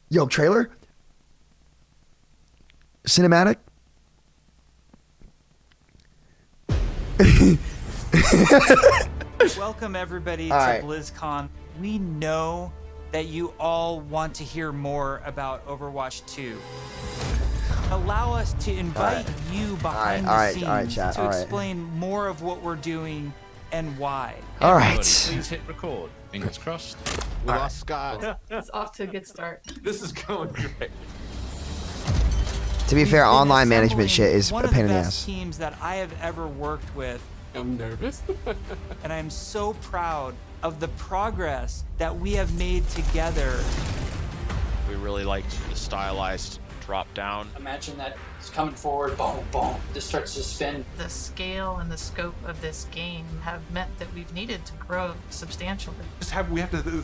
Yo, trailer? Cinematic? Welcome everybody to right. BlizzCon. We know that you all want to hear more about Overwatch 2. Allow us to invite you behind the scenes chat, to explain more of what we're doing and why. Alright. Please hit record. Fingers crossed. We lost Scott. It's off to a good start. This is going great. To be fair, online management shit is one a of the pain in the best ass. teams that I have ever worked with. I'm nervous. And I'm so proud of the progress that we have made together. We really liked the stylized drop down. Imagine that it's coming forward, boom, boom, this starts to spin. The scale and the scope of this game have meant that we've needed to grow substantially. We have to.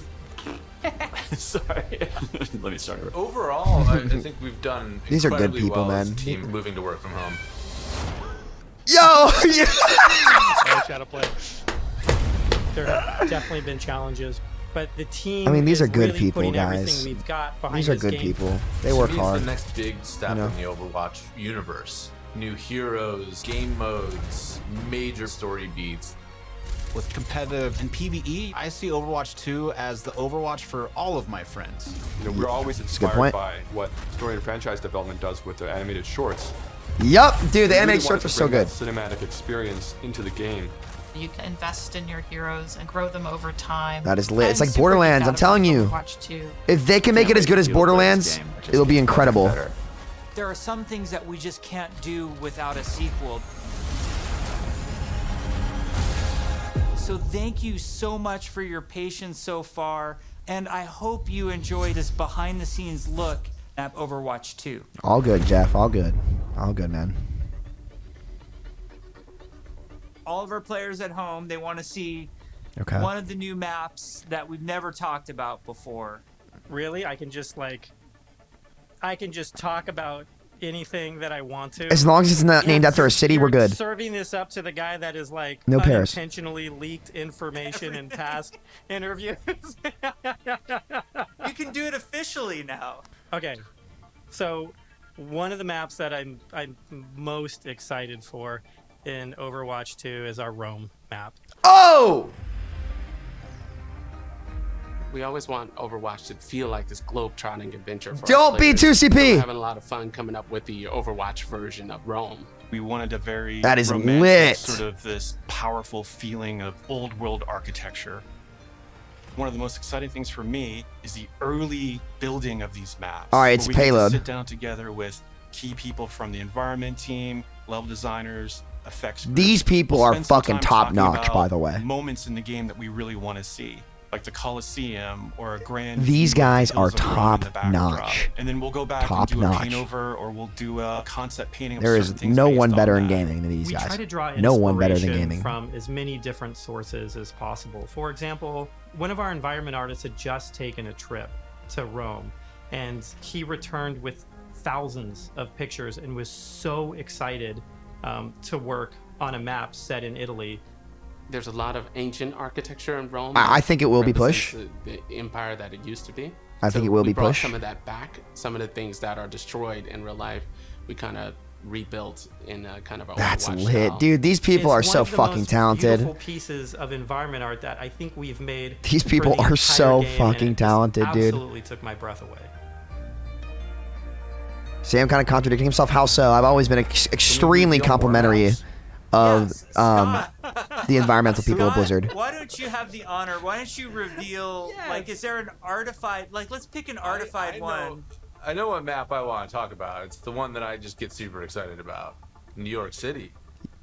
Sorry. Let me start over. Overall, I think we've done. These are good incredibly people, well as man. a team moving to work from home. Yo! I gotta play. There have definitely been challenges, but the team. I mean, these are is good really people, putting guys. everything we've got behind These are this good game. people. They To work me, it's hard. the next big step You know? in the Overwatch universe. New heroes, game modes, major story beats. With competitive and PvE, I see Overwatch 2 as the Overwatch for all of my friends. You know, we're always good inspired point. by what story and franchise development does with the animated shorts. Yup, dude, the We really animated shorts wanted are to so bring good. that cinematic experience into the game. You can invest in your heroes and grow them over time. That is lit. It's I'm like super Borderlands, geeked I'm out telling about you. Overwatch 2. If they can make it as good as Borderlands, it'll be incredible. There are some things that we just can't do without a sequel. So thank you so much for your patience so far, and I hope you enjoy this behind-the-scenes look at Overwatch 2. All good, Jeff. All good. All good, man. All of our players at home, they want to see Okay. one of the new maps that we've never talked about before. Really, I can just talk about anything that I want to. As long as it's not named after a city, we're You're good. Serving this up to the guy that is like No Paris. unintentionally leaked information in past interviews. You can do it officially now. Okay, so one of the maps that I'm most excited for in Overwatch 2 is our Rome map. Oh! We always want Overwatch to feel like this globe-trotting adventure for our Don't be players. 2CP! So we're having a lot of fun coming up with the Overwatch version of Rome. We wanted a very That is romantic, lit. sort of this powerful feeling of old world architecture. One of the most exciting things for me is the early building of these maps. All right, it's where we get to payload. sit down together with key people from the environment team, level designers, effects groups. These people We'll are spend some fucking time top talking notch, about by the way. moments in the game that we really want to see, like the Coliseum or a grand. These view of the guys are hills of Rome in the top backdrop. notch. And then we'll go back Top and do a notch. paint over, or we'll do a concept painting. Of There certain is things no based one on better in that. gaming than these We guys. try to draw No one better than inspiration gaming. from as many different sources as possible. For example, one of our environment artists had just taken a trip to Rome, and he returned with thousands of pictures and was so excited to work on a map set in Italy. There's a lot of ancient architecture in Rome. I think it will be represents pushed. The empire that it used to be. I think it will we be brought pushed. some of that back. Some of the things that are destroyed in real life, we kind of rebuilt in a kind of a That's Overwatch lit. style. Dude, these people are It's one so of the fucking most talented. Beautiful pieces of environment art that I think we've made. These for people the are entire so game, and fucking it just talented, dude. Absolutely took my breath away. Sam kind of contradicting himself. How so? I've always been extremely complimentary of Yes, Scott. the environmental people of Scott, Blizzard. Why don't you have the honor? Why don't you reveal, like, is there an artified, like, let's pick an artified one. I know what map I want to talk about. It's the one that I just get super excited about. New York City.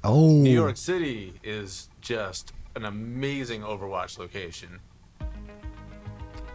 Oh. New York City is just an amazing Overwatch location.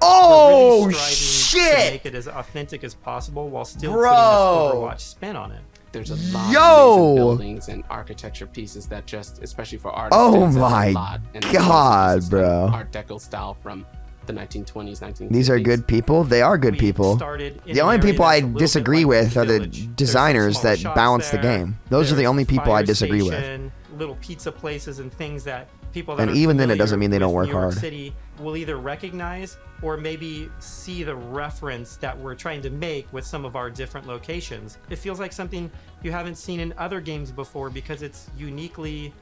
Oh, We're really striving to shit! make it as authentic as possible while still Bro. putting this Overwatch spin on it. There's a lot Yo! of amazing buildings and architecture pieces that just, especially for artists, Oh stands out a my lot. And God, this is kind of bro. Art Deco style from the 1920s, 1950s. These are good people. They are good We people. started in The an only area people that's I a little bit disagree like with are the Village. There's some designers smaller that shops balance the there. game. Those are the There's only people I fire disagree with. station, little pizza places and things that people that And are even then, it familiar doesn't mean they don't with work New York hard. City will either recognize or maybe see the reference that we're trying to make with some of our different locations. It feels like something you haven't seen in other games before because it's uniquely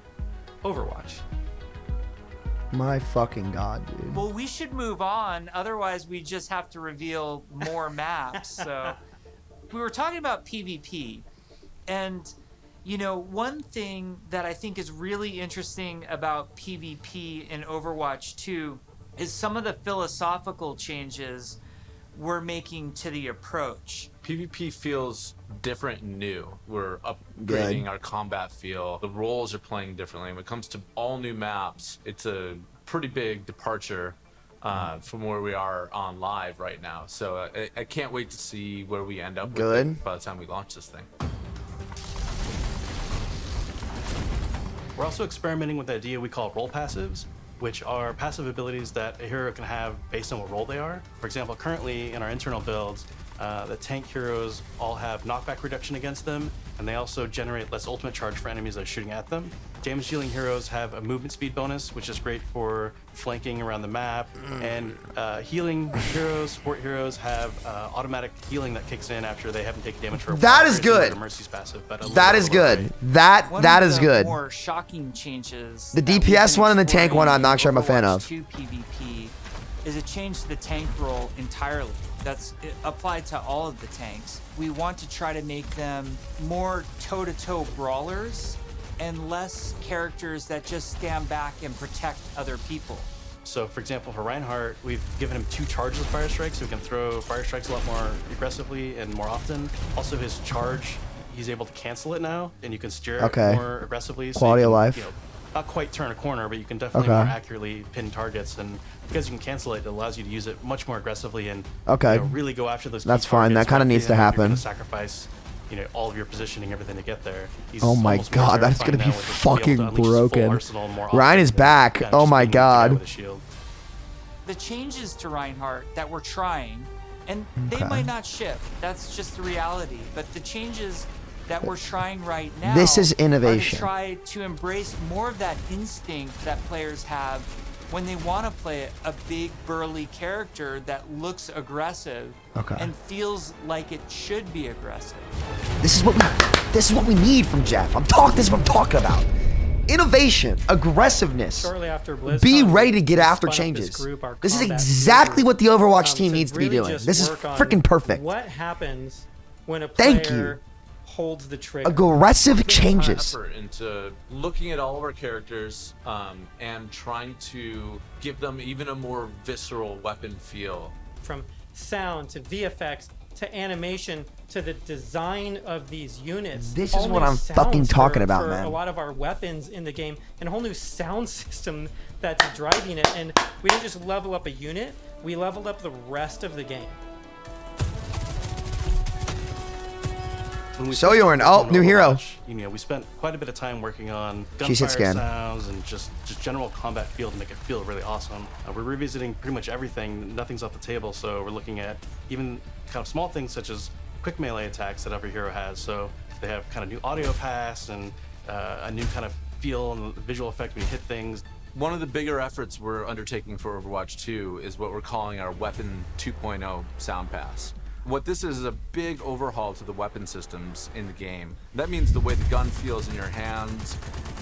Overwatch. My fucking god, dude. Well, we should move on. Otherwise, we just have to reveal more maps. So we were talking about PvP. And, you know, one thing that I think is really interesting about PvP in Overwatch 2 is some of the philosophical changes we're making to the approach. PvP feels different and new. We're upgrading Good. our combat feel. The roles are playing differently. When it comes to all new maps, it's a pretty big departure from where we are on live right now. So I can't wait to see where we end up with Good. it by the time we launch this thing. We're also experimenting with the idea we call role passives, which are passive abilities that a hero can have based on what role they are. For example, currently in our internal builds, the tank heroes all have knockback reduction against them, and they also generate less ultimate charge for enemies that are shooting at them. Damage dealing heroes have a movement speed bonus, which is great for flanking around the map. And healing heroes, support heroes have automatic healing that kicks in after they haven't taken damage for a while. That is Very similar good. to Mercy's passive, but a little That bit is of a lower good. rate. That is good. More shocking changes. The that we've DPS been one and the tank one, I'm not sure exploring I'm a in fan of. Overwatch 2 PvP is a change to the tank role entirely. That's applied to all of the tanks. We want to try to make them more toe-to-toe brawlers and less characters that just stand back and protect other people. So, for example, for Reinhardt, we've given him 2 charges of Fire Strike, so he can throw Fire Strikes a lot more aggressively and more often. Also, his charge, he's able to cancel it now, and you can steer it more aggressively. Quality so you of can, life. You know, not quite turn a corner, but you can definitely more accurately pin targets. And because you can cancel it, it allows you to use it much more aggressively and you know, really go after those. That's key fine. targets That kind of without needs to feeling like you're happen. gonna sacrifice, you know, all of your positioning, everything to get there. He's Oh my almost more god, that's terrifying gonna be now with his ability fucking to unleash his full broken. arsenal more often Ryan is than back. kind of Oh just my being the guy god. with a shield. The changes to Reinhardt that we're trying, and they might not ship, that's just the reality, but the changes that we're trying right now This is are innovation. to try to embrace more of that instinct that players have when they want to play a big burly character that looks aggressive and feels like it should be aggressive. This is what we need from Jeff. This is what I'm talking about. Innovation, aggressiveness. Shortly after BlizzCon, Be ready to get we after spun up changes. this group, our This is combat exactly group, what the Overwatch team to needs to be really doing. just This is work on freaking perfect. What happens when a Thank player you. holds the trigger? Aggressive Putting a ton of changes. effort into looking at all of our characters and trying to give them even a more visceral weapon feel. From sound to VFX to animation to the design of these units. This All is what new I'm fucking sounds talking for about, man. A lot of our weapons in the game, and a whole new sound system that's driving it. And we didn't just level up a unit, we leveled up the rest of the game. When we So first you're an started new hero. Overwatch, you know, we spent quite a bit of time working on She's hit gunfire scan. sounds and just general combat feel to make it feel really awesome. We're revisiting pretty much everything. Nothing's off the table, so we're looking at even kind of small things such as quick melee attacks that every hero has. So they have kind of new audio pass and a new kind of feel and visual effect when you hit things. One of the bigger efforts we're undertaking for Overwatch 2 is what we're calling our Weapon 2.0 Sound Pass. What this is a big overhaul to the weapon systems in the game. That means the way the gun feels in your hands.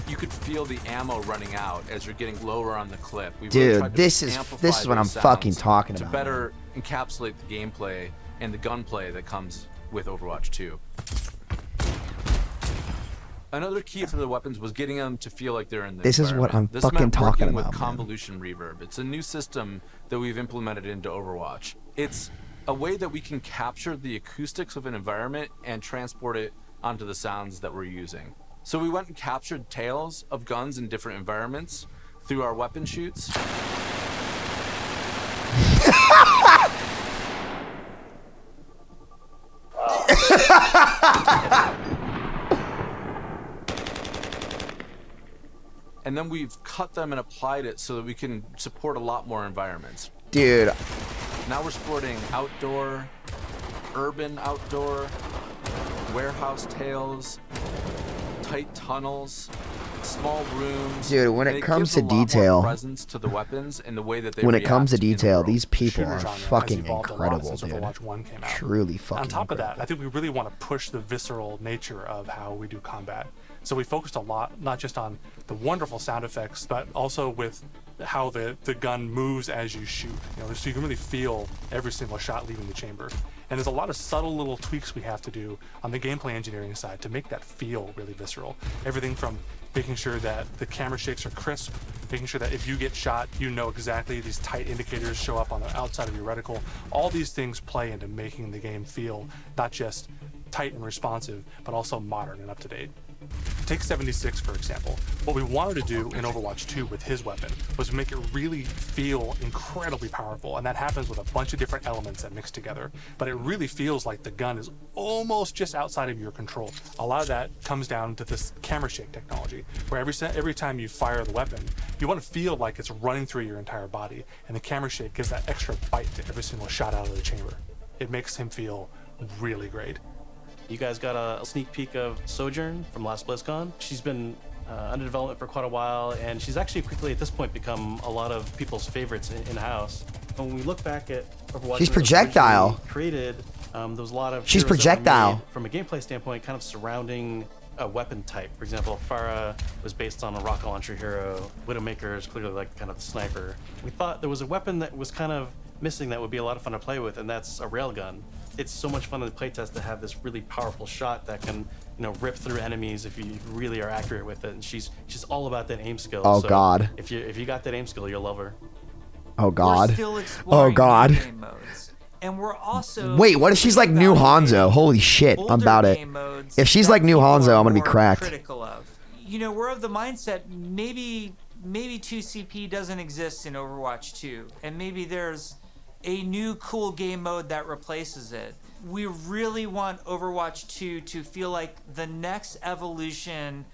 You could feel the ammo running out as you're getting lower on the clip. We really tried Dude, to this is amplify what I'm those fucking sounds talking to about. better encapsulate the gameplay and the gunplay that comes with Overwatch 2. Another key for the weapons was getting them to feel like they're in the This is what I'm environment. This fucking meant talking working about, with man. convolution reverb. It's a new system that we've implemented into Overwatch. It's a way that we can capture the acoustics of an environment and transport it onto the sounds that we're using. So we went and captured tales of guns in different environments through our weapon shoots. And then we've cut them and applied it so that we can support a lot more environments. Dude. Now we're supporting outdoor, urban outdoor, warehouse tales, tight tunnels, small rooms. Dude, when and it comes gives a to lot more detail, presence to the weapons and the way that they when it comes to react in the detail, world. these people Shooter are genre has fucking evolved a lot incredible, since dude. Overwatch 1 came out. Truly fucking On top of that, incredible. I think we really want to push the visceral nature of how we do combat. So we focused a lot, not just on the wonderful sound effects, but also with how the gun moves as you shoot. You know, so you can really feel every single shot leaving the chamber. And there's a lot of subtle little tweaks we have to do on the gameplay engineering side to make that feel really visceral. Everything from making sure that the camera shakes are crisp, making sure that if you get shot, you know exactly these tight indicators show up on the outside of your reticle. All these things play into making the game feel not just tight and responsive, but also modern and up to date. Take 76, for example. What we wanted to do in Overwatch 2 with his weapon was make it really feel incredibly powerful, and that happens with a bunch of different elements that mix together. But it really feels like the gun is almost just outside of your control. A lot of that comes down to this camera shake technology, where every time you fire the weapon, you want to feel like it's running through your entire body, and the camera shake gives that extra bite to every single shot out of the chamber. It makes him feel really great. You guys got a sneak peek of Sojourn from last BlizzCon. She's been under development for quite a while, and she's actually quickly at this point become a lot of people's favorites in-house. When we look back at Overwatch, She's projectile. Created, there was a lot of She's heroes that were projectile. made from a gameplay standpoint, kind of surrounding a weapon type. For example, Pharah was based on a rocket launcher hero. Widowmaker is clearly like kind of the sniper. We thought there was a weapon that was kind of missing that would be a lot of fun to play with, and that's a railgun. It's so much fun in the playtest to have this really powerful shot that can, you know, rip through enemies if you really are accurate with it. And she's all about that aim skill. Oh, so God. If you got that aim skill, you'll love her. Oh God. We're still exploring Oh God. new game modes. And we're also Wait, what if she's like new Hanzo? Holy shit, I'm older about it. game modes If she's that like new people Hanzo, are I'm gonna be more cracked. critical of. You know, we're of the mindset maybe 2CP doesn't exist in Overwatch 2, and maybe there's a new cool game mode that replaces it. We really want Overwatch 2 to feel like the next evolution,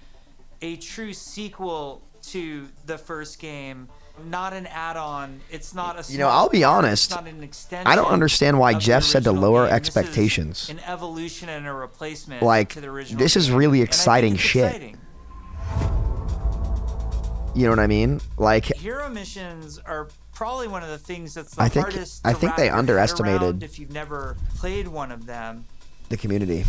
a true sequel to the first game, not an add-on. It's not a You know, I'll be small part, honest. it's not an extension I don't understand why of the Jeff said to original lower game. This is expectations. an evolution and a replacement Like, to the original this is game. really And I think exciting it's shit. exciting. You know what I mean? Like, Hero missions are probably one of the things that's the I think hardest they to wrap your head underestimated around if you've never played one of them. the community.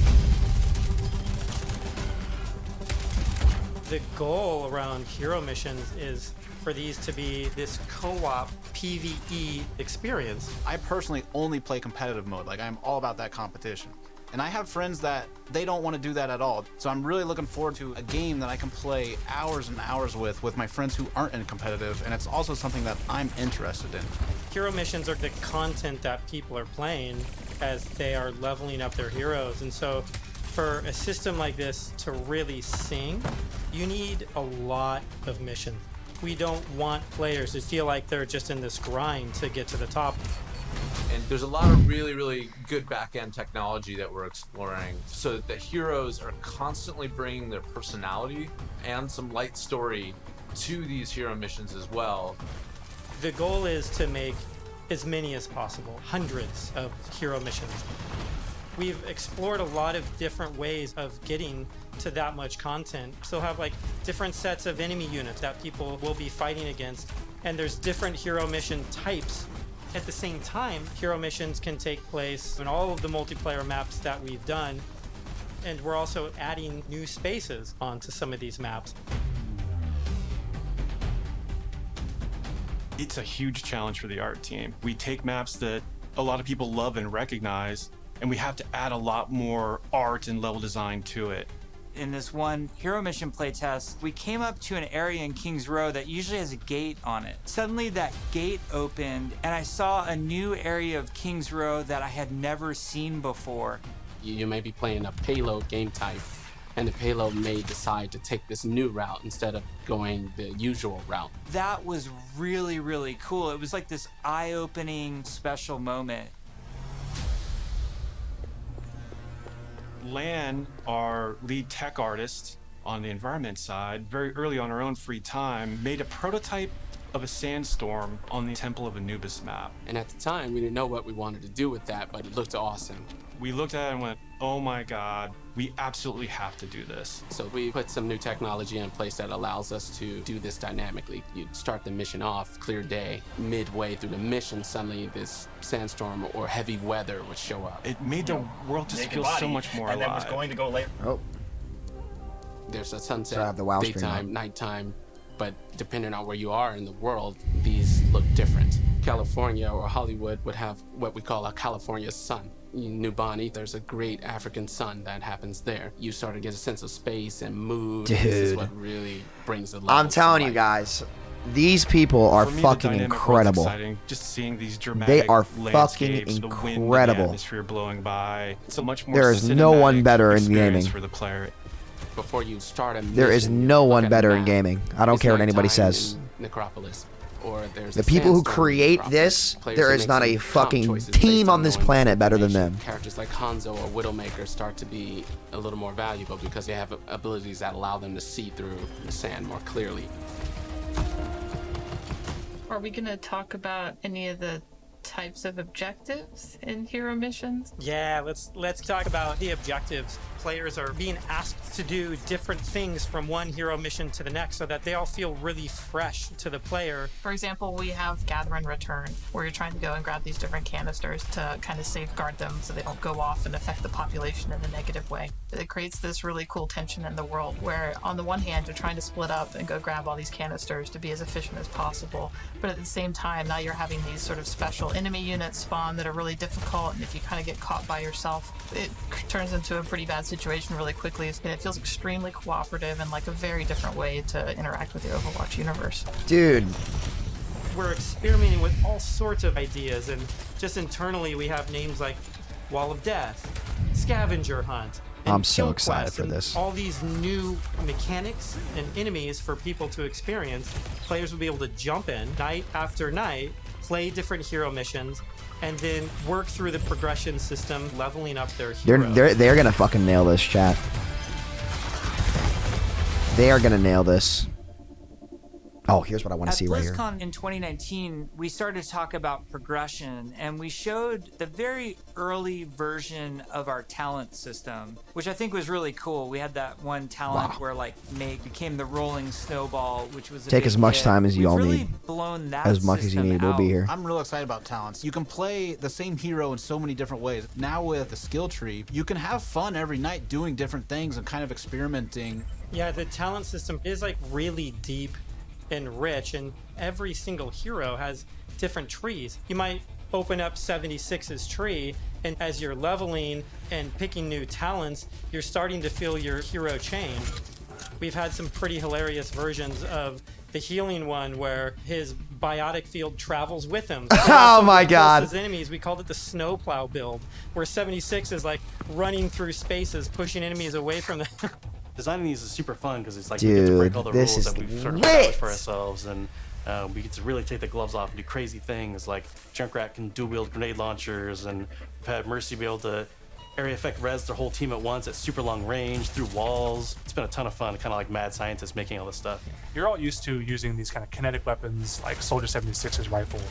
The goal around hero missions is for these to be this co-op PvE experience. I personally only play competitive mode. Like, I'm all about that competition. And I have friends that they don't want to do that at all. So I'm really looking forward to a game that I can play hours and hours with my friends who aren't in competitive. And it's also something that I'm interested in. Hero missions are the content that people are playing as they are leveling up their heroes. And so for a system like this to really sing, you need a lot of missions. We don't want players to feel like they're just in this grind to get to the top. And there's a lot of really, really good back-end technology that we're exploring so that the heroes are constantly bringing their personality and some light story to these hero missions as well. The goal is to make as many as possible, hundreds of hero missions. We've explored a lot of different ways of getting to that much content. So have like different sets of enemy units that people will be fighting against, and there's different hero mission types. At the same time, hero missions can take place in all of the multiplayer maps that we've done, and we're also adding new spaces onto some of these maps. It's a huge challenge for the art team. We take maps that a lot of people love and recognize, and we have to add a lot more art and level design to it. In this one hero mission playtest, we came up to an area in Kings Row that usually has a gate on it. Suddenly that gate opened and I saw a new area of Kings Row that I had never seen before. You may be playing a payload game type, and the payload may decide to take this new route instead of going the usual route. That was really, really cool. It was like this eye-opening special moment. Lan, our lead tech artist on the environment side, very early on her own free time, made a prototype of a sandstorm on the Temple of Anubis map. And at the time, we didn't know what we wanted to do with that, but it looked awesome. We looked at it and went, oh my God, we absolutely have to do this. So we put some new technology in place that allows us to do this dynamically. You start the mission off, clear day. Midway through the mission, suddenly this sandstorm or heavy weather would show up. It made the world just feel so much more and alive. then was going to go later. Oh, There's a sunset, So I have the WoW stream daytime, up. nighttime, but depending on where you are in the world, these look different. California or Hollywood would have what we call a California sun. In New Bonnie, there's a great African sun that happens there. You start to get a sense of space and mood. This is Dude. what really brings the I'm levels to telling you life. guys, these people are For me, the fucking dynamic world's incredible. exciting. Just seeing these dramatic They are fucking landscapes, the wind and the incredible. atmosphere blowing by. It's a much more There is no one cinematic better in experience gaming. for the player. Before you start a There is mission, you no look one at a better in map. gaming. I don't It's care what anybody nighttime says. in Necropolis, or there's The a people who sandstorm in create Necropolis. this, Players there can is make not some a comp fucking choices team based on this knowing planet better than information. them. Characters like Hanzo or Widowmaker start to be a little more valuable because they have abilities that allow them to see through the sand more clearly. Are we going to talk about any of the types of objectives in hero missions? Yeah, let's talk about the objectives. Players are being asked to do different things from one hero mission to the next so that they all feel really fresh to the player. For example, we have Gather and Return, where you're trying to go and grab these different canisters to kind of safeguard them so they don't go off and affect the population in a negative way. It creates this really cool tension in the world where, on the one hand, you're trying to split up and go grab all these canisters to be as efficient as possible, but at the same time, now you're having these sort of special enemy units spawn that are really difficult, and if you kind of get caught by yourself, it turns into a pretty bad situation really quickly, and it feels extremely cooperative and like a very different way to interact with the Overwatch universe. Dude, We're experimenting with all sorts of ideas, and just internally we have names like Wall of Death, Scavenger Hunt, and I'm so Kill excited Quest, for and this. all these new mechanics and enemies for people to experience. Players will be able to jump in night after night, play different hero missions, and then work through the progression system, leveling up their heroes. they're gonna fucking nail this, chat. They are gonna nail this. Oh, here's what I want to see right here. At BlizzCon in 2019, we started to talk about progression, and we showed the very early version of our talent system, which I think was really cool. We had that one talent where like Meg became the rolling snowball, which was a Take big as much hit. time as you We've all really need. blown that As much as you system need, we'll be out. here. I'm real excited about talents. You can play the same hero in so many different ways. Now with the skill tree, you can have fun every night doing different things and kind of experimenting. Yeah, the talent system is like really deep and rich, and every single hero has different trees. You might open up 76's tree, and as you're leveling and picking new talents, you're starting to feel your hero change. We've had some pretty hilarious versions of the healing one where his biotic field travels with him. Oh my God. His enemies, we called it the snowplow build, where 76 is like running through spaces, pushing enemies away from them. Designing these is super fun because it's like we get to Dude, break all the this rules is that we've sort of lit. established for ourselves, and we get to really take the gloves off and do crazy things. Like Junkrat can dual wield grenade launchers, and we've had Mercy be able to area effect res their whole team at once at super long range through walls. It's been a ton of fun, kind of like mad scientists making all this stuff. You're all used to using these kind of kinetic weapons like Soldier 76's rifle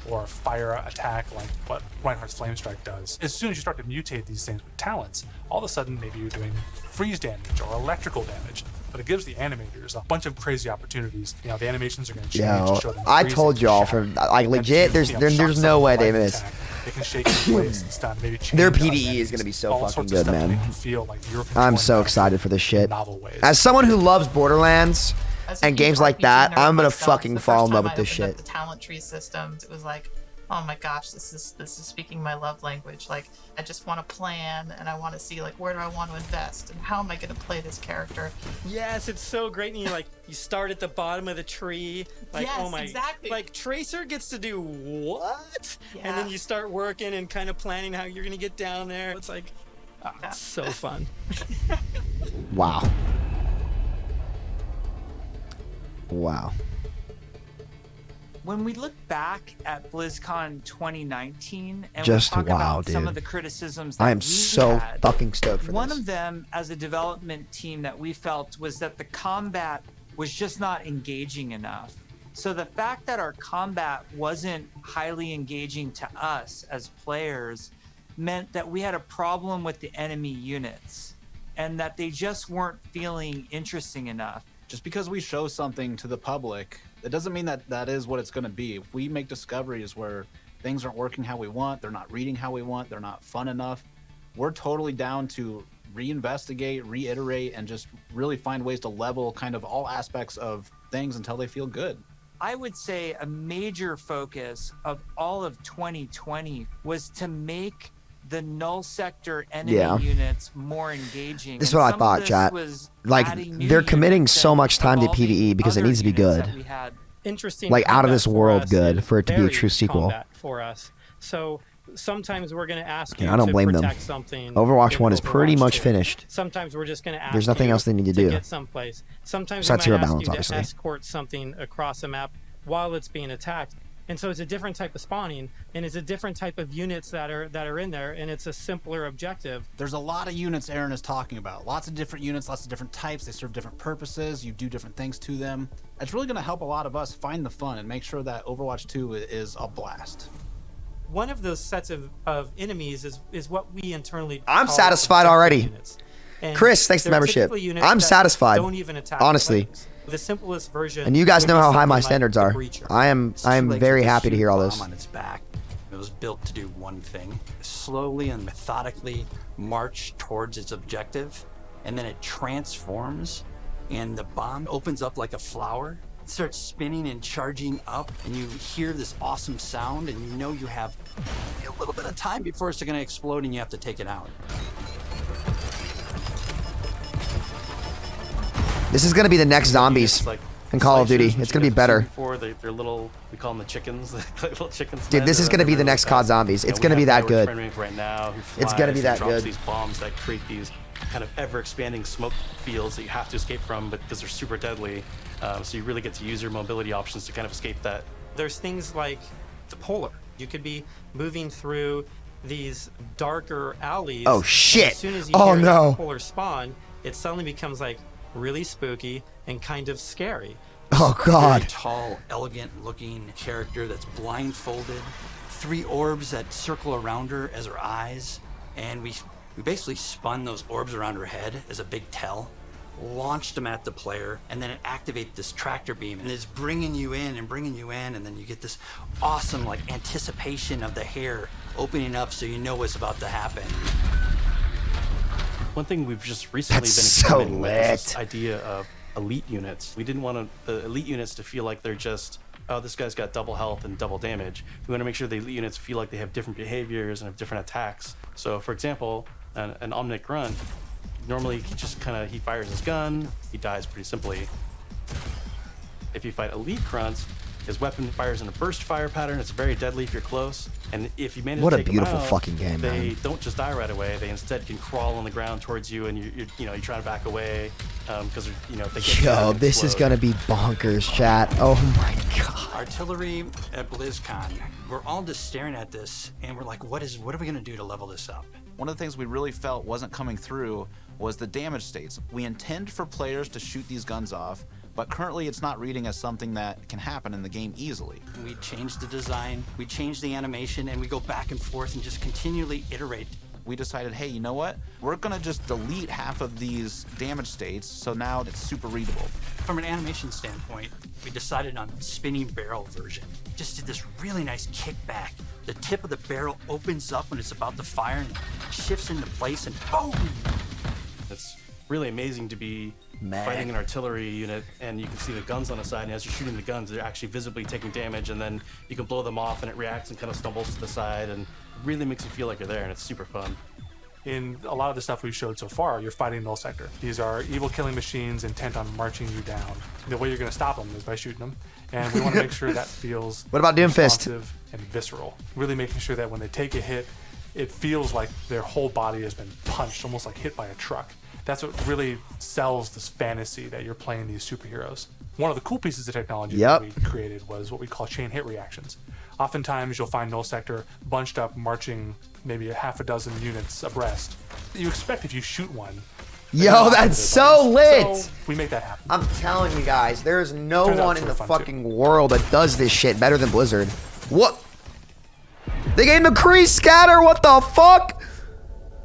or fire attack like what Reinhardt's Flame Strike does. As soon as you start to mutate these things with talents, all of a sudden maybe you're doing freeze damage or electrical damage. But it gives the animators a bunch of crazy opportunities. You know, the animations are going to change Yo, to show them I freezing, told y'all shattering. from like legit. There's no way they miss. They can shake in place and stuff. Maybe change Their on PDE enemies. is gonna be so All fucking sorts of good, stuff to man. make you feel like you're I'm controlling so the excited for this shit. novel ways. As someone who loves Borderlands As a and huge games like RPG that, nerd I'm gonna myself, fucking the fall first in love time with this I opened shit. up the talent tree systems, it was like, oh my gosh, this is speaking my love language. Like, I just want to plan, and I want to see like where do I want to invest, and how am I going to play this character. Yes, it's so great. And you start at the bottom of the tree. Like, Yes, oh my, exactly. like Tracer gets to do what? Yeah. And then you start working and kind of planning how you're gonna get down there. It's like, it's so fun. Wow. Wow. When we look back at BlizzCon 2019 and Just we talk wow, about some dude. of the criticisms that I am we so had, fucking stoked for one this. of them as a development team that we felt was that the combat was just not engaging enough. So the fact that our combat wasn't highly engaging to us as players meant that we had a problem with the enemy units. and that they just weren't feeling interesting enough. Just because we show something to the public, it doesn't mean that that is what it's going to be. If we make discoveries where things aren't working how we want, they're not reading how we want, they're not fun enough, we're totally down to reinvestigate, reiterate, and just really find ways to level kind of all aspects of things until they feel good. I would say a major focus of all of 2020 was to make the null sector enemy units more engaging. This is what I thought, chat. Like, they're committing so much time to PvE because it needs to be good. Interesting. Like, out of this world good for it to be a true sequel. For us. So sometimes we're going to ask you I don't to blame them. protect something. Overwatch 1 is pretty Overwatch much 2. finished. Sometimes we're just going to ask There's nothing you else they need to to do. get someplace. Sometimes Besides we might hero ask balance, you obviously. to escort something across a map while it's being attacked. And so it's a different type of spawning, and it's a different type of units that are in there, and it's a simpler objective. There's a lot of units Aaron is talking about. Lots of different units, lots of different types. They serve different purposes. You do different things to them. It's really going to help a lot of us find the fun and make sure that Overwatch 2 is a blast. One of those sets of enemies is what we internally I'm call satisfied objective already. units. And Chris, thanks for the they're membership. typically units I'm that satisfied, don't even attack honestly. players. The simplest version. And you guys would know be how high something my like standards the are. Breacher. I am very happy to hear all this. On its back. It was built to do one thing: slowly and methodically march towards its objective, and then it transforms, and the bomb opens up like a flower. It starts spinning and charging up, and you hear this awesome sound, and you know you have a little bit of time before it's going to explode, and you have to take it out. This is going to be the next zombies in Call of Duty. It's going to be better. Before they're little, we call them the chickens. Little chickens. Dude, this is going to be the next COD zombies. It's going to be that good. Right now, It's going to be that good. These bombs that create these kind of ever-expanding smoke fields that you have to escape from, but because they're super deadly, so you really get to use your mobility options to kind of escape that. There's things like the polar. You could be moving through these darker alleys. Oh shit! And as soon as you Oh hear no! that polar spawn, it suddenly becomes like really spooky and kind of scary. Oh god! Very tall, elegant-looking character that's blindfolded. 3 orbs that circle around her as her eyes, and we basically spun those orbs around her head as a big tell, launched them at the player, and then it activates this tractor beam, and it's bringing you in, and then you get this awesome like anticipation of the hair opening up, so you know what's about to happen. One thing we've just recently been experimenting with is this idea of elite units. We didn't want the elite units to feel like they're just, oh, this guy's got double health and double damage. We want to make sure the elite units feel like they have different behaviors and have different attacks. So, for example, an Omnic Grunt, normally he just he fires his gun, he dies pretty simply. If you fight elite grunts, his weapon fires in a burst fire pattern. It's very deadly if you're close. And if you manage to take them out, fucking game, they man. don't just die right away. They instead can crawl on the ground towards you, and you're trying to back away because they get Yo, this is gonna be bonkers, chat. Oh my god. Artillery at BlizzCon. We're all just staring at this, and we're like, what are we gonna do to level this up? One of the things we really felt wasn't coming through was the damage states. We intend for players to shoot these guns off, but currently it's not reading as something that can happen in the game easily. We changed the design, we changed the animation, and we go back and forth and just continually iterate. We decided, hey, you know what? We're gonna just delete half of these damage states, so now it's super readable. From an animation standpoint, we decided on the spinning barrel version. Just did this really nice kickback. The tip of the barrel opens up when it's about to fire and shifts into place, and boom! It's really amazing to be fighting an artillery unit, and you can see the guns on the side, and as you're shooting the guns, they're actually visibly taking damage, and then you can blow them off, and it reacts and kind of stumbles to the side, and really makes you feel like you're there, and it's super fun. In a lot of the stuff we've showed so far, you're fighting null sector. These are evil killing machines intent on marching you down. The way you're going to stop them is by shooting them, and we want to make sure that feels What about Doomfist? responsive and visceral. Really making sure that when they take a hit, it feels like their whole body has been punched, almost like hit by a truck. That's what really sells this fantasy that you're playing these superheroes. One of the cool pieces of technology that we created was what we call chain hit reactions. Oftentimes you'll find null sector bunched up, marching maybe a half a dozen units abreast. You expect if you shoot one. Yo, that's so lit! So we make that happen. I'm telling you guys, there's no Turns out one it's in the really fun, fucking world that does this shit better than Blizzard. What? They gave him the CRIES scatter, what the fuck?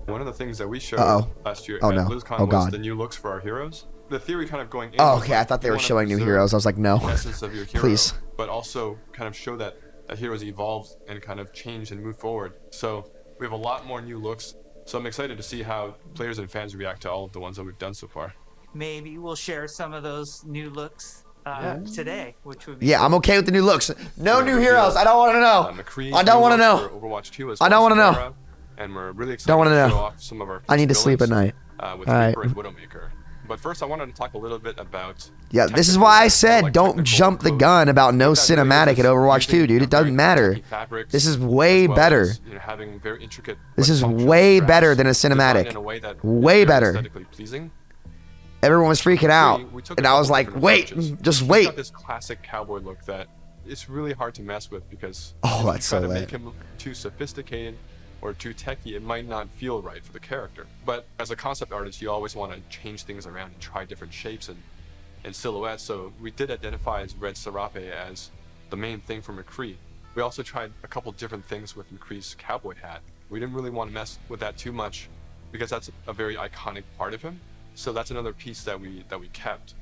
One of the things that we showed last year at BlizzCon was the new looks for our heroes. The theory kind of going in. Oh, okay. I thought they were showing new heroes. I was like, no. The essence of your hero, please. But also kind of show that heroes evolved and kind of changed and moved forward. So we have a lot more new looks. So I'm excited to see how players and fans react to all of the ones that we've done so far. Maybe we'll share some of those new looks today, which would be Yeah, I'm okay with the new looks. No new heroes. I don't want to know. I don't want to know. Overwatch 2 I don't want to know. And we're really excited Don't want to to show know. off some of our I need to sleep at night. With All right. Reaper and Widowmaker. But first, I wanted to talk a little bit about. Yeah, this is why I said don't jump the gun about no cinematic at Overwatch 2, dude. It doesn't matter. This is way better. Having very intricate. This is way better than a cinematic. Way better. Everyone was freaking out, and I was like, "Wait, just wait." He's got this classic cowboy look that it's really hard to mess with because oh, that's so if you try to lit. make him too sophisticated or too techy, it might not feel right for the character. But as a concept artist, you always want to change things around and try different shapes and silhouettes. So we did identify as Red Serape as the main thing for McCree. We also tried a couple different things with McCree's cowboy hat. We didn't really want to mess with that too much because that's a very iconic part of him. So that's another piece that we kept.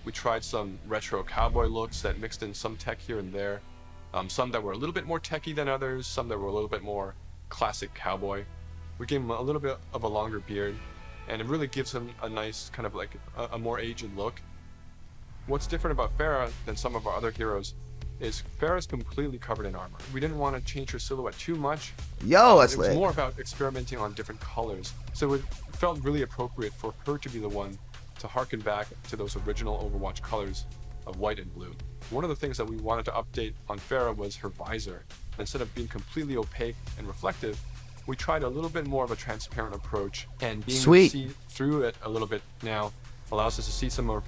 We tried some retro cowboy looks that mixed in some tech here and there. Some that were a little bit more techy than others, some that were a little bit more classic cowboy. We gave him a little bit of a longer beard, and it really gives him a nice kind of like a more aged look. What's different about Farah than some of our other heroes is Farah's completely covered in armor. We didn't want to change her silhouette too much. Yo, that's It was lit. more about experimenting on different colors. So it felt really appropriate for her to be the one to harken back to those original Overwatch colors of white and blue. One of the things that we wanted to update on Farah was her visor. Instead of being completely opaque and reflective, we tried a little bit more of a transparent approach, and being able to see through it a little bit now allows us to see some more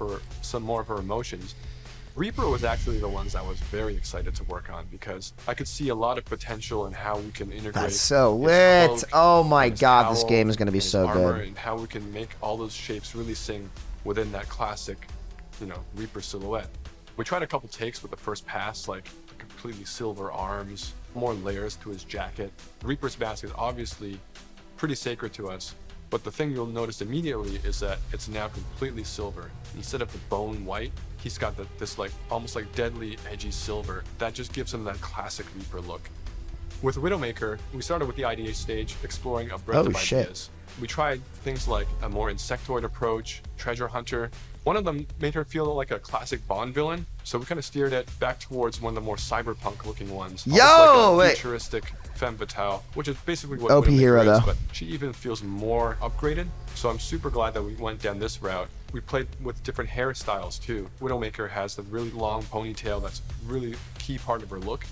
of her emotions. Reaper was actually the ones I was very excited to work on because I could see a lot of potential in how we can integrate. That's so lit. cloak, Oh my his god, this cowl, game is going to be his so armor, good. and how we can make all those shapes really sing within that classic, Reaper silhouette. We tried a couple takes with the first pass, like completely silver arms, more layers to his jacket. Reaper's mask is obviously pretty sacred to us, but the thing you'll notice immediately is that it's now completely silver. Instead of the bone white, he's got this like almost like deadly edgy silver that just gives him that classic Reaper look. With Widowmaker, we started with the IDA stage, exploring a breadth of ideas. We tried things like a more insectoid approach, treasure hunter. One of them made her feel like a classic Bond villain, so we kind of steered it back towards one of the more cyberpunk looking ones. Yo, like a futuristic femme fatale, which is basically what OP Widowmaker hero, is, though. but she even feels more upgraded. So I'm super glad that we went down this route. We played with different hairstyles too. Widowmaker has the really long ponytail that's really key part of her look.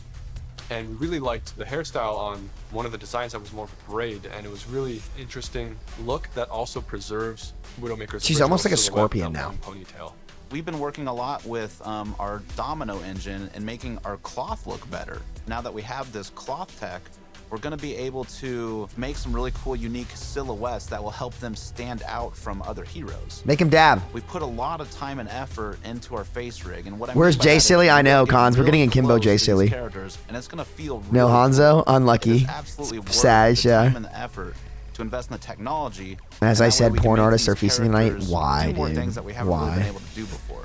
And we really liked the hairstyle on one of the designs that was more of a braid, and it was really interesting look that also preserves Widowmaker's She's original almost like a silhouette scorpion with that now. long ponytail. We've been working a lot with our domino engine and making our cloth look better. Now that we have this cloth tech, we're going to be able to make some really cool, unique silhouettes that will help them stand out from other heroes. Make him dab. We put a lot of time and effort into our face rig, and what I Where's mean by Jay that is Silly? I know, we're getting Cons. We're really getting Akimbo close Jay to these Silly. characters, and it's going to feel No really Hanzo? cool. Unlucky. It is absolutely worth Sag, the yeah. time and the effort to invest in the technology. As and I that way said, we can porn make artists these are feasting tonight. characters Why, do more dude? things that we haven't really Why? been able to do before.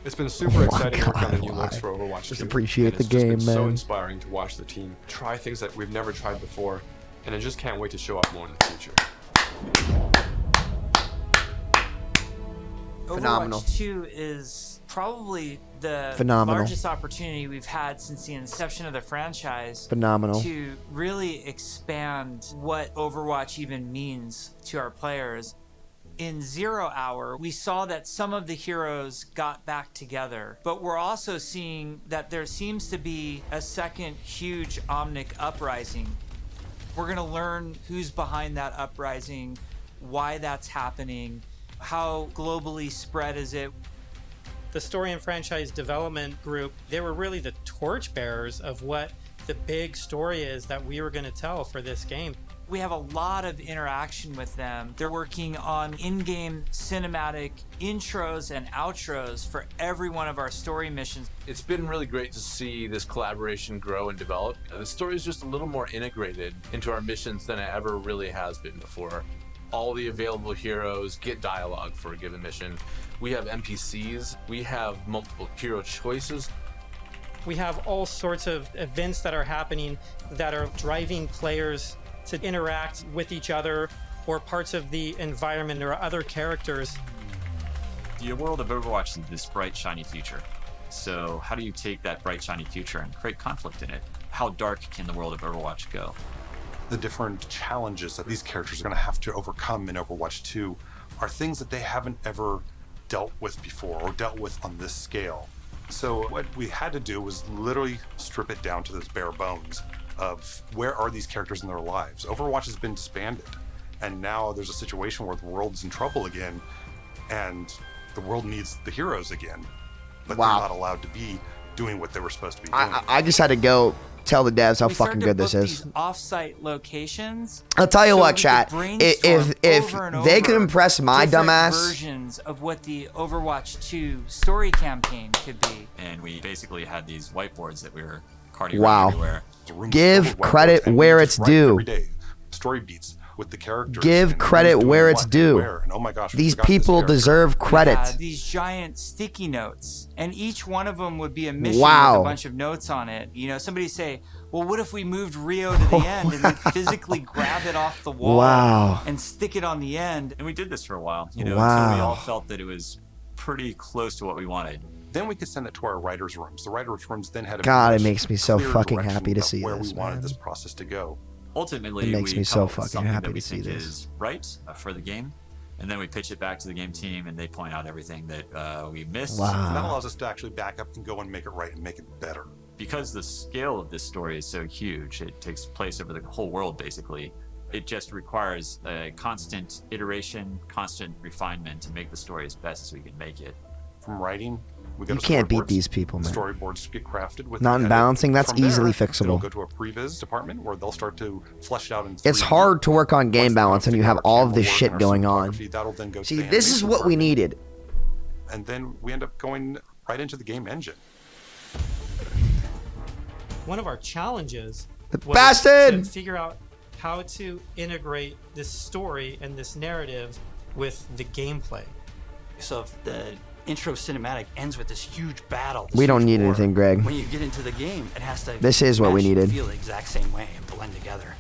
It's been super Oh my exciting to work on the God, new looks why? for Overwatch 2. Just appreciate and the it's just been game, so man. inspiring to watch the team try things that we've never tried before, and I just can't wait to show up more in the future. Phenomenal. Overwatch 2 is probably the Phenomenal. largest opportunity we've had since the inception of the franchise. Phenomenal. To really expand what Overwatch even means to our players. In 0 Hour, we saw that some of the heroes got back together, but we're also seeing that there seems to be a second huge Omnic uprising. We're going to learn who's behind that uprising, why that's happening, how globally spread is it. The story and franchise development group, they were really the torchbearers of what the big story is that we were going to tell for this game. We have a lot of interaction with them. They're working on in-game cinematic intros and outros for every one of our story missions. It's been really great to see this collaboration grow and develop. The story is just a little more integrated into our missions than it ever really has been before. All the available heroes get dialogue for a given mission. We have NPCs. We have multiple hero choices. We have all sorts of events that are happening that are driving players to interact with each other or parts of the environment or other characters. The world of Overwatch is this bright, shiny future. So how do you take that bright, shiny future and create conflict in it? How dark can the world of Overwatch go? The different challenges that these characters are going to have to overcome in Overwatch 2 are things that they haven't ever dealt with before or dealt with on this scale. So what we had to do was literally strip it down to those bare bones of where are these characters in their lives. Overwatch has been disbanded, and now there's a situation where the world's in trouble again, and the world needs the heroes again, but Wow. they're not allowed to be doing what they were supposed to be doing. I just had to go tell the devs how We fucking started to good this book is. these off-site locations. I'll tell you so what, we could chat. brainstorm If over and they over could impress my different dumbass, versions of what the Overwatch 2 story campaign could be. And we basically had these whiteboards that we were carting Wow. around everywhere. give credit where it's due. Every day, story beats with the characters. Give and credit who's doing where it's what and due. where, and oh my gosh, we These forgot this people character. deserve credit. We had these giant sticky notes, and each one of them would be a mission Wow. with a bunch of notes on it. You know, somebody say, well, what if we moved Rio to the end and then physically grab it off the wall Wow. and stick it on the end? And we did this for a while, you know, Wow. until we all felt that it was pretty close to what we wanted. Then we could send it to our writers' rooms. The writers' rooms then had a God, it much makes me so clearer fucking direction happy to of see where this, we wanted man. this process to go. Ultimately, It makes we me so come up with fucking something happy that we to see think this. is right for the game, and then we pitch it back to the game team, and they point out everything that we missed. Wow. And that allows us to actually back up and go and make it right and make it better. Because the scale of this story is so huge, it takes place over the whole world, basically. It just requires a constant iteration, constant refinement to make the story as best as we can make it. From writing, we go You to can't beat storyboards. these people, man. Storyboards get crafted with Not in the edit. balancing, that's From there, easily It'll fixable. go to a previs department where they'll start to flesh it out in It's 3D. hard to work on game Once they balance and you have figure out all of camera this work shit and our going on. cinematography, that'll then go to See, the this is animation what we department. needed. And then we end up going right into the game engine. One of our challenges The was bastard! to figure out how to integrate this story and this narrative with the gameplay. So if the intro cinematic ends with this huge battle, this We don't huge need war, anything, Greg. When you get into the game, it has to. This is what we mesh and needed. Feel the exact same way and blend together.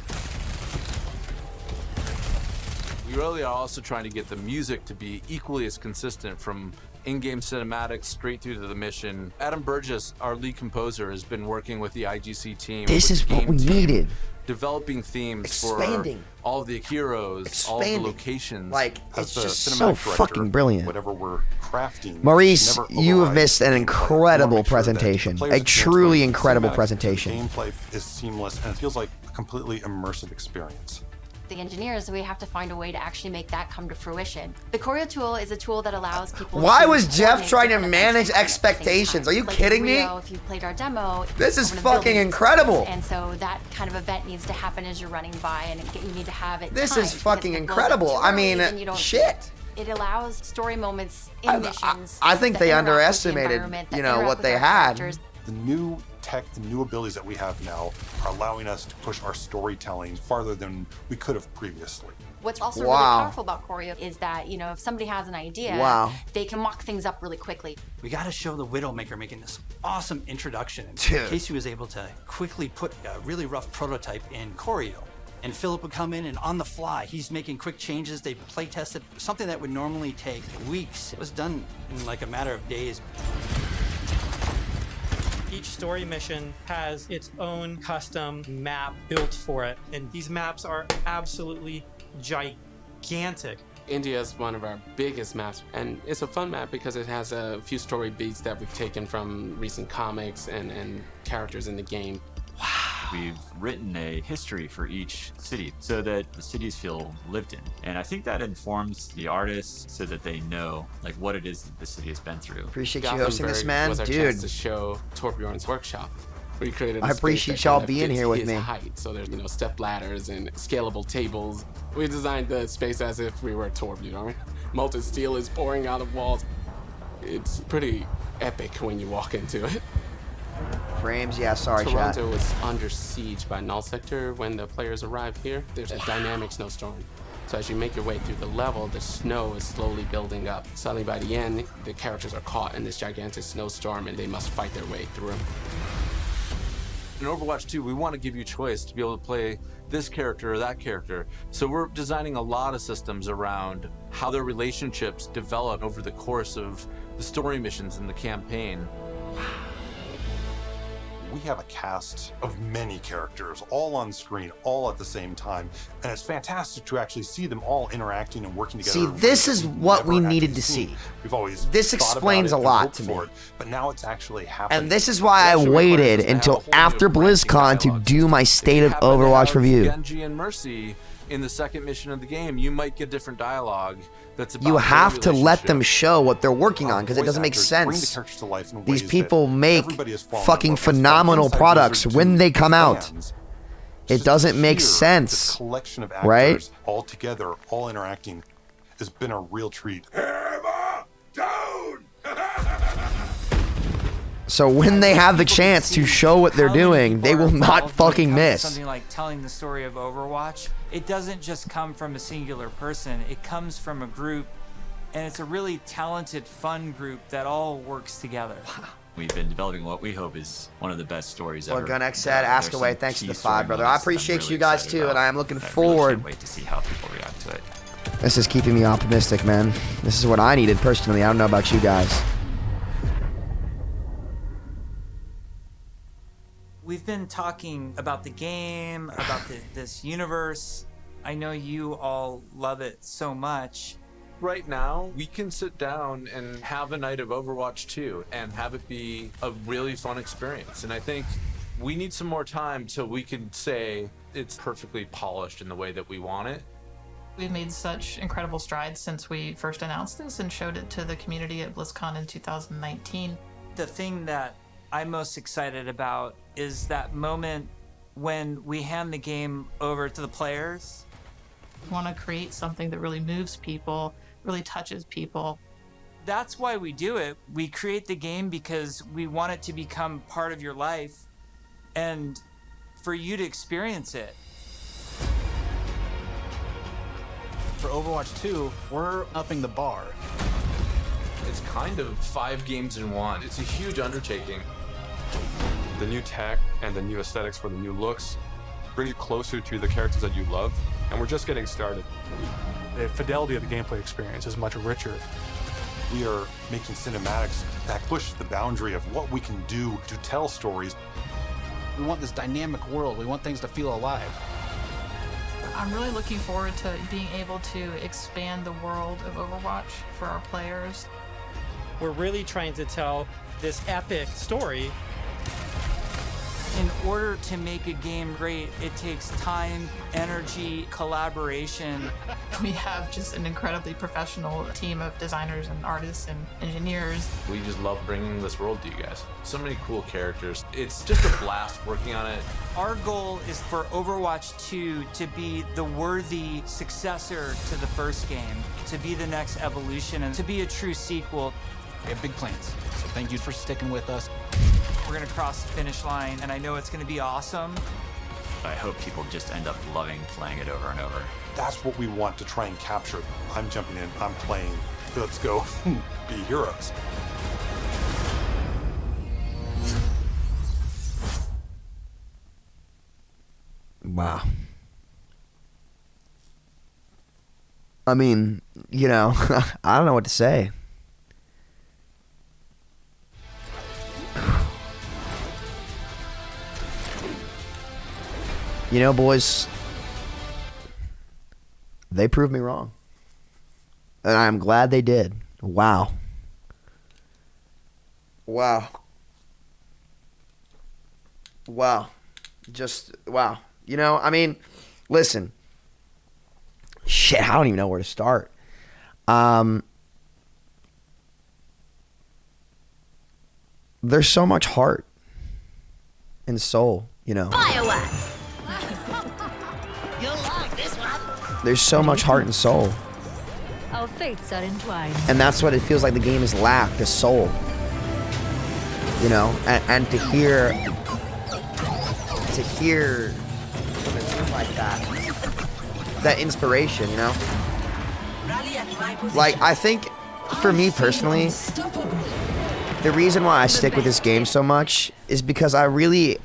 We really are also trying to get the music to be equally as consistent from in-game cinematics straight through to the mission. Adam Burgess, our lead composer, has been working with the IGC team. This with is the what game we team, needed. Developing themes Expanding. for all of the heroes, all of the Expanding. locations. Like, As it's the just cinematic so director, fucking brilliant. Whatever we're crafting, Maurice, never you have overrides missed an gameplay. We wanna incredible make sure that the presentation. players A experience truly both incredible cinematic presentation. and the gameplay is seamless and it feels like a completely immersive experience. The engineers, we have to find a way to actually make that come to fruition. The choreo tool is a tool that allows people Why to was Jeff coordinate trying to different manage events at the same expectations? time. Are you Like kidding in me? Rio, if you played our demo, This is one of the fucking buildings incredible. explodes, and so that kind of event needs to happen as you're running by, and you need to have it. This timed, is because fucking if it blows up incredible. too I early, mean, then you don't see shit. it. It allows story moments in missions. I think that they interact with the underestimated, environment, that you know, interact what with they our had. characters. The new tech, the new abilities that we have now are allowing us to push our storytelling farther than we could have previously. What's also Wow. really powerful about choreo is that, you know, if somebody has an idea, Wow. they can mock things up really quickly. We got to show the Widowmaker making this awesome introduction. And Dude. Casey was able to quickly put a really rough prototype in choreo. And Philip would come in and on the fly, he's making quick changes. They play tested something that would normally take weeks. It was done in like a matter of days. Each story mission has its own custom map built for it, and these maps are absolutely gigantic. India is one of our biggest maps, and it's a fun map because it has a few story beats that we've taken from recent comics and characters in the game. We've written a history for each city so that the cities feel lived in. And I think that informs the artists so that they know like what it is that the city has been through. Appreciate you hosting this, man. Was our Dude. chance to show Torbjorn's workshop. We created. I appreciate y'all being here with me. Height. So there's step ladders and scalable tables. We designed the space as if we were a torp. Molten steel is pouring out of walls. It's pretty epic when you walk into it. Frames, yeah, sorry, Toronto chat. was under siege by Null Sector when the players arrive here. There's a dynamic snowstorm. So as you make your way through the level, the snow is slowly building up. Suddenly by the end, the characters are caught in this gigantic snowstorm and they must fight their way through. In Overwatch 2, we want to give you choice to be able to play this character or that character. So we're designing a lot of systems around how their relationships develop over the course of the story missions in the campaign. We have a cast of many characters, all on screen, all at the same time, and it's fantastic to actually see them all interacting and working together. See, this is what we needed to see. We've always this explains a lot to me. But now it's actually happening. And this is why I waited until after BlizzCon to do my State of Overwatch review. Genji and Mercy in the second mission of the game, you might get different dialogue that's about you have to let them relationship. show what they're working on, because it doesn't make sense. These people make fucking phenomenal products when they come out. It doesn't make sense, Collection of right? actors all together, all interacting, has been a real treat. So when they have the chance to show what they're doing, they will not fucking miss. Something like telling the story of Overwatch, it doesn't just come from a singular person. It comes from a group, and it's a really talented, fun group that all works together. We've been developing what we hope is one of the best stories Well, ever. Gunx said, ask away. Thanks to the 5, brother. I appreciate you guys too, and I am looking forward. Can't wait to see how people react to it. This is keeping me optimistic, man. This is what I needed personally. I don't know about you guys. We've been talking about the game, about this universe. I know you all love it so much. Right now, we can sit down and have a night of Overwatch 2 and have it be a really fun experience. And I think we need some more time till we can say it's perfectly polished in the way that we want it. We've made such incredible strides since we first announced this and showed it to the community at BlizzCon in 2019. The thing that I'm most excited about is that moment when we hand the game over to the players. We want to create something that really moves people, really touches people. That's why we do it. We create the game because we want it to become part of your life and for you to experience it. For Overwatch 2, we're upping the bar. It's kind of 5 games in one. It's a huge undertaking. The new tech and the new aesthetics for the new looks bring you closer to the characters that you love, and we're just getting started. The fidelity of the gameplay experience is much richer. We are making cinematics that push the boundary of what we can do to tell stories. We want this dynamic world. We want things to feel alive. I'm really looking forward to being able to expand the world of Overwatch for our players. We're really trying to tell this epic story. In order to make a game great, it takes time, energy, collaboration. We have just an incredibly professional team of designers and artists and engineers. We just love bringing this world to you guys. So many cool characters. It's just a blast working on it. Our goal is for Overwatch 2 to be the worthy successor to the first game, to be the next evolution, and to be a true sequel. We have big plans, so thank you for sticking with us. We're gonna cross the finish line, and I know it's gonna be awesome. I hope people just end up loving playing it over and over. That's what we want to try and capture. I'm jumping in, I'm playing. Let's go be heroes. Wow. I mean, you know, I don't know what to say. You know, boys, they proved me wrong. And I'm glad they did. Wow. Wow. Wow. Just, wow. You know, I mean, listen. Shit, I don't even know where to start. There's so much heart and soul, you know. Fireworks! You'll like this one. There's so much heart and soul. Our fates are entwined. And that's what it feels like the game has lacked, is soul. You know, and to hear from a team like that inspiration, you know? Like, I think, for me personally, the reason why I stick with this game so much is because I really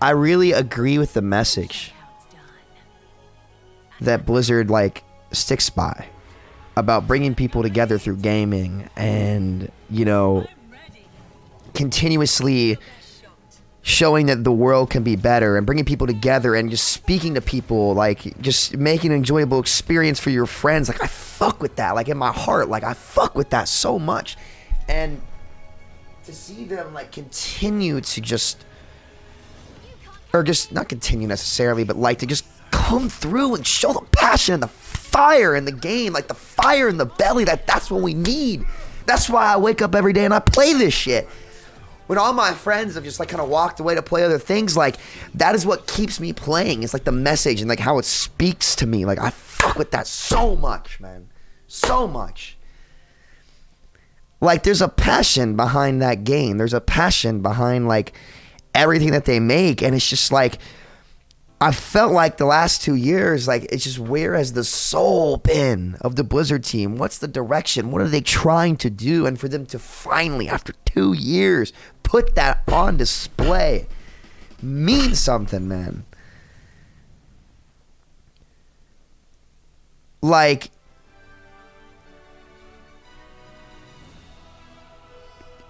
agree with the message that Blizzard, like, sticks by about bringing people together through gaming and, you know, continuously showing that the world can be better and bringing people together and just speaking to people, like, just making an enjoyable experience for your friends. Like, I fuck with that, like, in my heart. Like, I fuck with that so much. And to see them, like, continue to just, or just not continue necessarily, but like to just come through and show the passion and the fire in the game, like the fire in the belly, that's what we need. That's why I wake up every day and I play this shit. When all my friends have just, like, kind of walked away to play other things, like, that is what keeps me playing. It's like the message and, like, how it speaks to me. Like, I fuck with that so much, man. So much. Like, there's a passion behind that game. There's a passion behind, like, everything that they make. And it's just like, I felt like the last 2 years, like, it's just, where has the soul been of the Blizzard team? What's the direction? What are they trying to do? And for them to finally, after 2 years, put that on display means something, man. Like,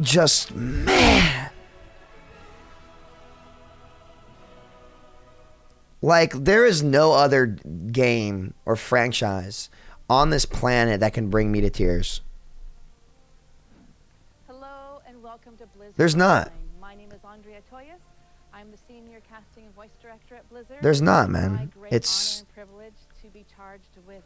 just, man. Like, there is no other game or franchise on this planet that can bring me to tears. Hello and welcome to Blizzard. There's not. My name is Andrea Toyas. I'm the senior casting and voice director at Blizzard. There's not, man. It's my great It's honor and privilege to be charged with